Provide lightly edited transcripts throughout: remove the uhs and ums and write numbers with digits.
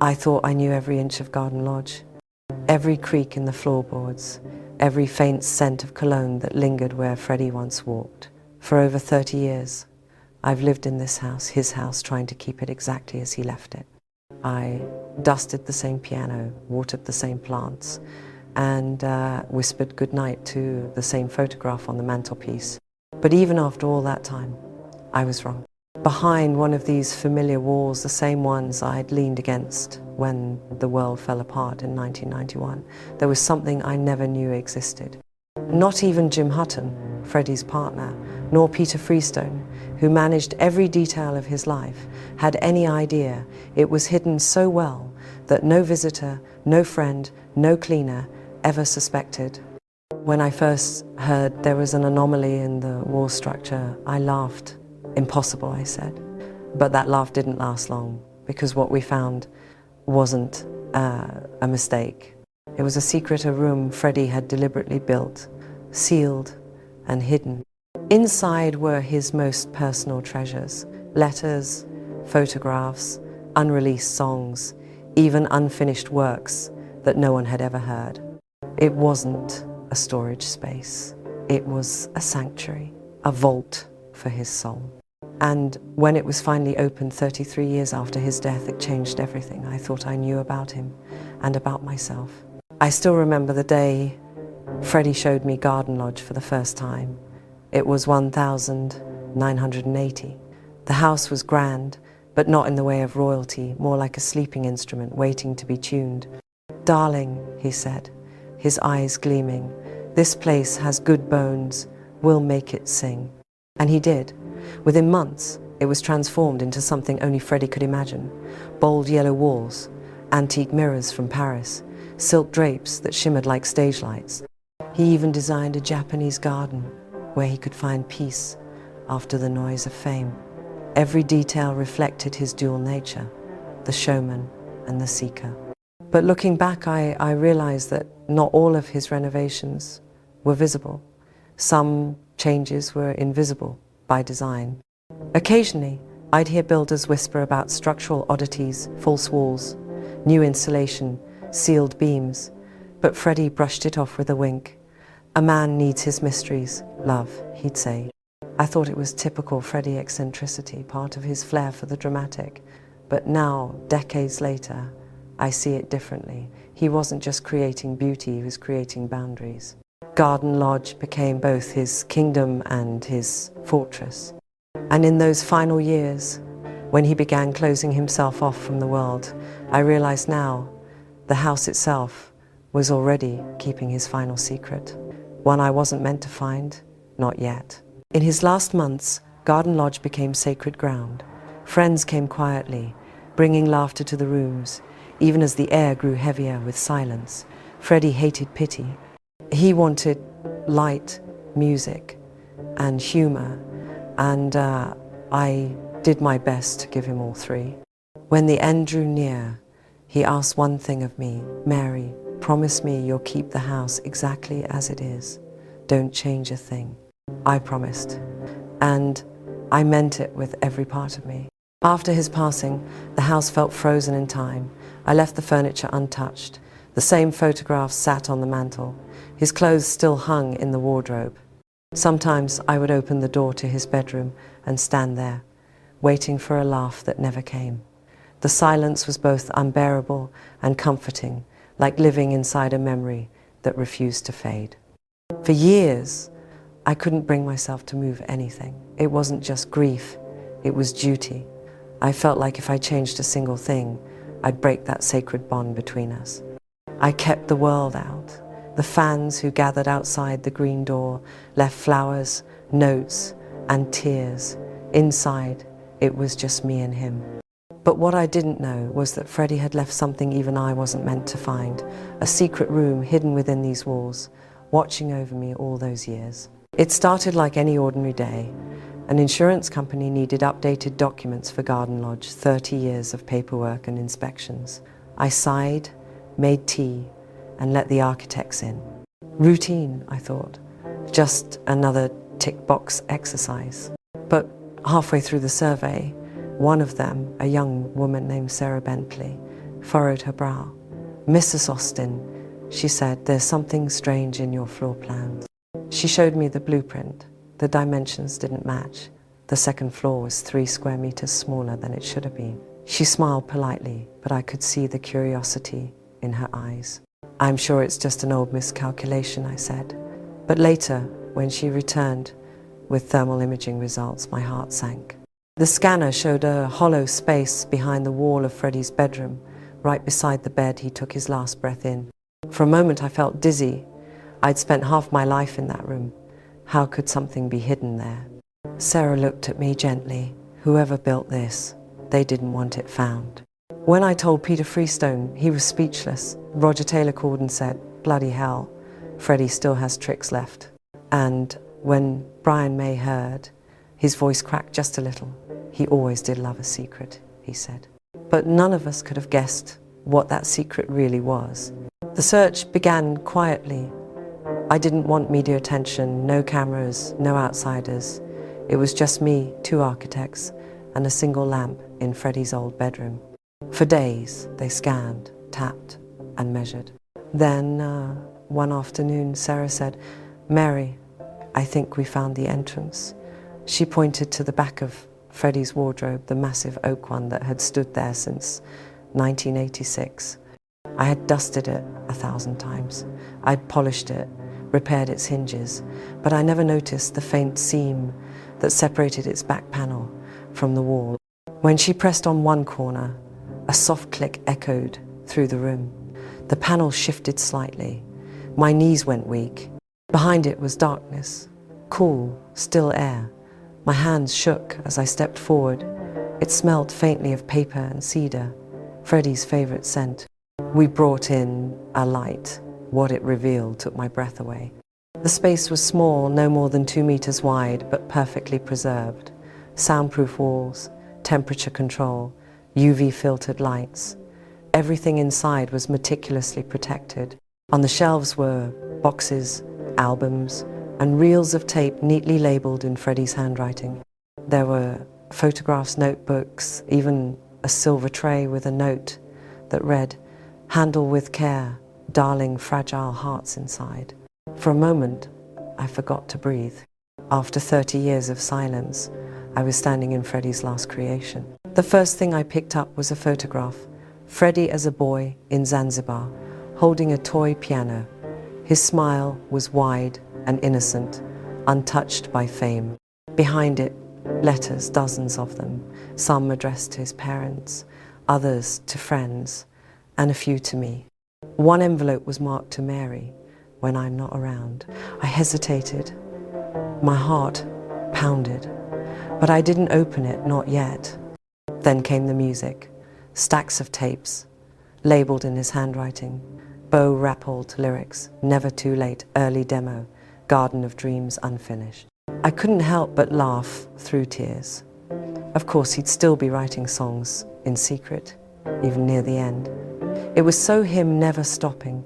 I thought I knew every inch of Garden Lodge, every creak in the floorboards, every faint scent of cologne that lingered where Freddie once walked. For over 30 years, I've lived in this house, his house, trying to keep it exactly as he left it. I dusted the same piano, watered the same plants, and whispered goodnight to the same photograph on the mantelpiece. But even after all that time, I was wrong. Behind one of these familiar walls, the same ones I'd leaned against when the world fell apart in 1991, there was something I never knew existed. Not even Jim Hutton, Freddie's partner, nor Peter Freestone, who managed every detail of his life, had any idea it was hidden so well that no visitor, no friend, no cleaner ever suspected. When I first heard there was an anomaly in the wall structure, I laughed. Impossible, I said. But that laugh didn't last long, because what we found wasn't a mistake. It was a secret, a room Freddie had deliberately built, sealed and hidden. Inside were his most personal treasures: letters, photographs, unreleased songs, even unfinished works that no one had ever heard. It wasn't a storage space. It was a sanctuary, a vault for his soul. And when it was finally opened 33 years after his death, it changed everything I thought I knew about him and about myself. I still remember the day Freddie showed me Garden Lodge for the first time. It was 1980. The house was grand, but not in the way of royalty, more like a sleeping instrument waiting to be tuned. "Darling," he said, his eyes gleaming, "this place has good bones, we'll make it sing." And he did. Within months, it was transformed into something only Freddie could imagine. Bold yellow walls, antique mirrors from Paris, silk drapes that shimmered like stage lights. He even designed a Japanese garden where he could find peace after the noise of fame. Every detail reflected his dual nature, the showman and the seeker. But looking back, I realized that not all of his renovations were visible. Some changes were invisible by design. Occasionally, I'd hear builders whisper about structural oddities, false walls, new insulation, sealed beams, but Freddie brushed it off with a wink. "A man needs his mysteries, love," he'd say. I thought it was typical Freddie eccentricity, part of his flair for the dramatic. But now, decades later, I see it differently. He wasn't just creating beauty, he was creating boundaries. Garden Lodge became both his kingdom and his fortress. And in those final years, when he began closing himself off from the world, I realized now the house itself was already keeping his final secret, one I wasn't meant to find, not yet. In his last months, Garden Lodge became sacred ground. Friends came quietly, bringing laughter to the rooms, even as the air grew heavier with silence. Freddie hated pity. He wanted light, music, and humor, and I did my best to give him all three. When the end drew near, he asked one thing of me: "Mary, promise me you'll keep the house exactly as it is. Don't change a thing." I promised, and I meant it with every part of me. After his passing, the house felt frozen in time. I left the furniture untouched. The same photographs sat on the mantel. His clothes still hung in the wardrobe. Sometimes I would open the door to his bedroom and stand there, waiting for a laugh that never came. The silence was both unbearable and comforting, like living inside a memory that refused to fade. For years, I couldn't bring myself to move anything. It wasn't just grief, it was duty. I felt like if I changed a single thing, I'd break that sacred bond between us. I kept the world out. The fans who gathered outside the green door left flowers, notes, and tears. Inside, it was just me and him. But what I didn't know was that Freddie had left something even I wasn't meant to find, a secret room hidden within these walls, watching over me all those years. It started like any ordinary day. An insurance company needed updated documents for Garden Lodge, 30 years of paperwork and inspections. I sighed, made tea, and let the architects in. Routine, I thought. Just another tick box exercise. But halfway through the survey, one of them, a young woman named Sarah Bentley, furrowed her brow. "Mrs. Austen," she said, "there's something strange in your floor plans." She showed me the blueprint. The dimensions didn't match. The second floor was 3 square meters smaller than it should have been. She smiled politely, but I could see the curiosity in her eyes. "I'm sure it's just an old miscalculation," I said. But later, when she returned with thermal imaging results, my heart sank. The scanner showed a hollow space behind the wall of Freddie's bedroom. Right beside the bed, he took his last breath in. For a moment, I felt dizzy. I'd spent half my life in that room. How could something be hidden there? Sarah looked at me gently. "Whoever built this, they didn't want it found." When I told Peter Freestone, he was speechless. Roger Taylor called and said, "Bloody hell, Freddie still has tricks left." And when Brian May heard, his voice cracked just a little. "He always did love a secret," he said. But none of us could have guessed what that secret really was. The search began quietly. I didn't want media attention, no cameras, no outsiders. It was just me, 2 architects, and a single lamp in Freddie's old bedroom. For days, they scanned, tapped, and measured. Then, one afternoon, Sarah said, "Mary, I think we found the entrance." She pointed to the back of Freddie's wardrobe, the massive oak one that had stood there since 1986. I had dusted it 1,000 times. I'd polished it, repaired its hinges, but I never noticed the faint seam that separated its back panel from the wall. When she pressed on one corner, a soft click echoed through the room. The panel shifted slightly. My knees went weak. Behind it was darkness, cool, still air. My hands shook as I stepped forward. It smelled faintly of paper and cedar, Freddie's favorite scent. We brought in a light. What it revealed took my breath away. The space was small, no more than 2 meters wide, but perfectly preserved. Soundproof walls, temperature control, UV-filtered lights. Everything inside was meticulously protected. On the shelves were boxes, albums, and reels of tape neatly labeled in Freddie's handwriting. There were photographs, notebooks, even a silver tray with a note that read, "Handle with care, darling, fragile hearts inside." For a moment, I forgot to breathe. After 30 years of silence, I was standing in Freddie's last creation. The first thing I picked up was a photograph. Freddie as a boy in Zanzibar, holding a toy piano. His smile was wide and innocent, untouched by fame. Behind it, letters, dozens of them, some addressed to his parents, others to friends, and a few to me. One envelope was marked to Mary, "When I'm not around." I hesitated. My heart pounded, but I didn't open it, not yet. Then came the music, stacks of tapes, labeled in his handwriting, Bo Rappold lyrics, "Never Too Late," early demo, "Garden of Dreams" unfinished. I couldn't help but laugh through tears. Of course, he'd still be writing songs in secret, even near the end. It was so him never stopping,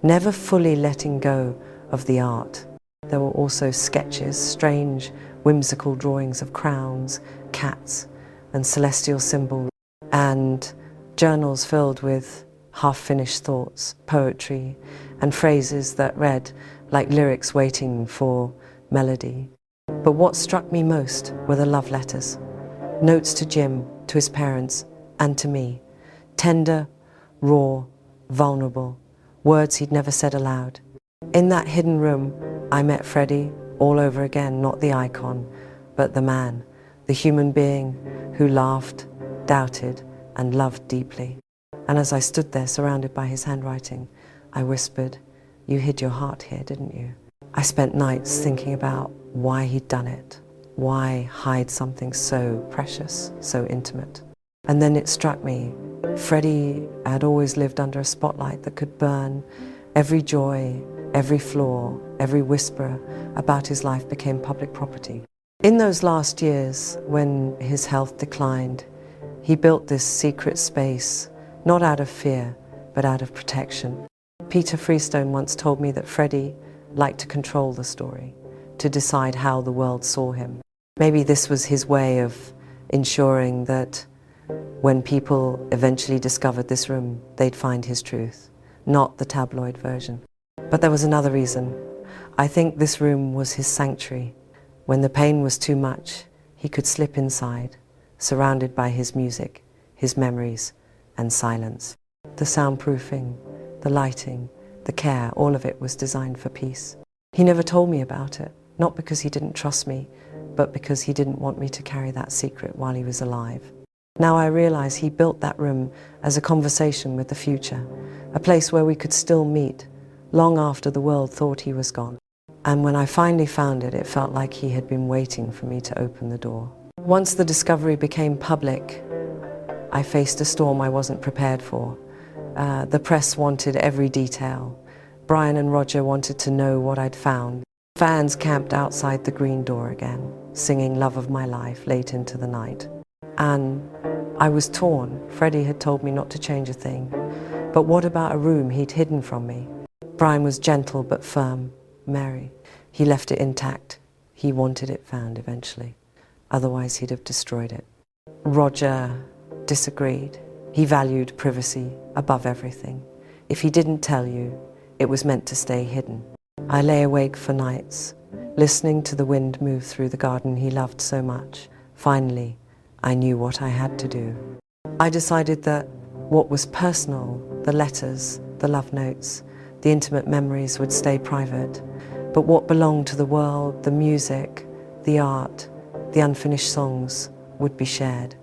never fully letting go of the art. There were also sketches, strange, whimsical drawings of crowns, cats, and celestial symbols, and journals filled with half-finished thoughts, poetry, and phrases that read like lyrics waiting for melody. But what struck me most were the love letters. Notes to Jim, to his parents, and to me. Tender, raw, vulnerable, words he'd never said aloud. In that hidden room, I met Freddie all over again, not the icon, but the man, the human being who laughed, doubted, and loved deeply. And as I stood there surrounded by his handwriting, I whispered, "You hid your heart here, didn't you?" I spent nights thinking about why he'd done it. Why hide something so precious, so intimate? And then it struck me, Freddie had always lived under a spotlight that could burn. Every joy, every flaw, every whisper about his life became public property. In those last years, when his health declined, he built this secret space, not out of fear, but out of protection. Peter Freestone once told me that Freddie liked to control the story, to decide how the world saw him. Maybe this was his way of ensuring that When people eventually discovered this room, they'd find his truth, not the tabloid version. But there was another reason. I think this room was his sanctuary. When the pain was too much, he could slip inside, surrounded by his music, his memories, and silence. The soundproofing, the lighting, the care, all of it was designed for peace. He never told me about it, not because he didn't trust me, but because he didn't want me to carry that secret while he was alive. Now I realize he built that room as a conversation with the future, a place where we could still meet, long after the world thought he was gone. And when I finally found it, it felt like he had been waiting for me to open the door. Once the discovery became public, I faced a storm I wasn't prepared for. The press wanted every detail. Brian and Roger wanted to know what I'd found. Fans camped outside the green door again, singing Love of My Life late into the night. And I was torn. Freddie had told me not to change a thing. But what about a room he'd hidden from me? Brian was gentle but firm. Mary, he left it intact. He wanted it found eventually. Otherwise he'd have destroyed it. Roger disagreed. He valued privacy above everything. If he didn't tell you, it was meant to stay hidden. I lay awake for nights, listening to the wind move through the garden he loved so much. Finally, I knew what I had to do. I decided that what was personal, the letters, the love notes, the intimate memories would stay private, but what belonged to the world, the music, the art, the unfinished songs, would be shared.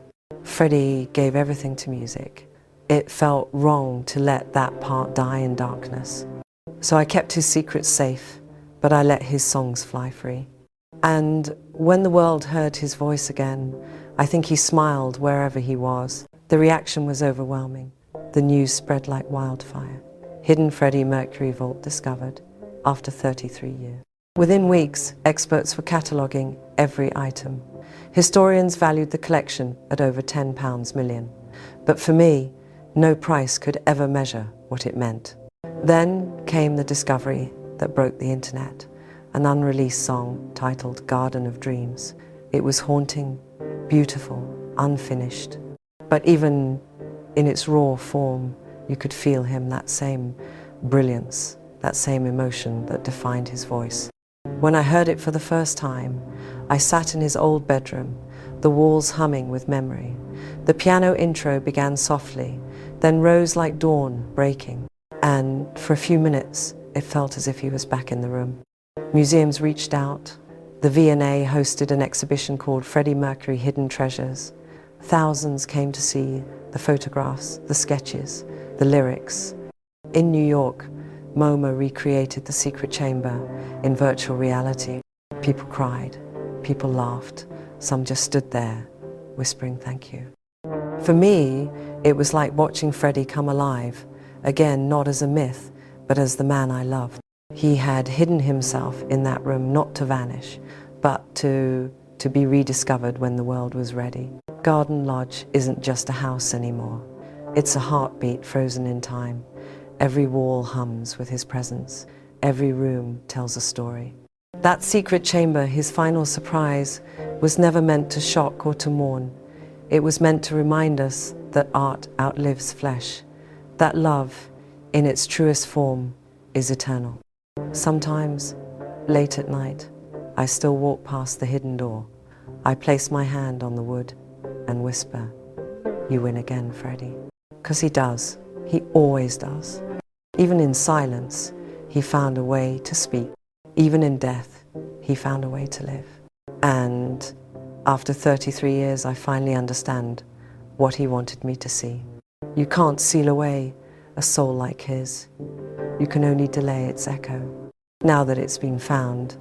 Freddie gave everything to music. It felt wrong to let that part die in darkness. So I kept his secrets safe, but I let his songs fly free. And when the world heard his voice again, I think he smiled wherever he was. The reaction was overwhelming. The news spread like wildfire. Hidden Freddie Mercury vault discovered after 33 years. Within weeks, experts were cataloguing every item. Historians valued the collection at over £10 million. But for me, no price could ever measure what it meant. Then came the discovery that broke the internet, an unreleased song titled Garden of Dreams. It was haunting, beautiful, unfinished. But even in its raw form, you could feel him, that same brilliance, that same emotion that defined his voice. When I heard it for the first time, I sat in his old bedroom, the walls humming with memory. The piano intro began softly, then rose like dawn breaking. And for a few minutes, it felt as if he was back in the room. Museums reached out. The V&A hosted an exhibition called Freddie Mercury Hidden Treasures. Thousands came to see the photographs, the sketches, the lyrics. In New York, MoMA recreated the secret chamber in virtual reality. People cried, people laughed, some just stood there, whispering thank you. For me, it was like watching Freddie come alive, again not as a myth, but as the man I loved. He had hidden himself in that room not to vanish, but to be rediscovered when the world was ready. Garden Lodge isn't just a house anymore. It's a heartbeat frozen in time. Every wall hums with his presence. Every room tells a story. That secret chamber, his final surprise, was never meant to shock or to mourn. It was meant to remind us that art outlives flesh, that love, in its truest form, is eternal. Sometimes, late at night, I still walk past the hidden door. I place my hand on the wood and whisper, "You win again, Freddie." 'Cause he does. He always does. Even in silence, he found a way to speak. Even in death, he found a way to live. And after 33 years, I finally understand what he wanted me to see. You can't seal away a soul like his. You can only delay its echo. Now that it's been found,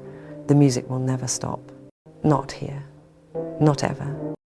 the music will never stop. Not here. Not ever.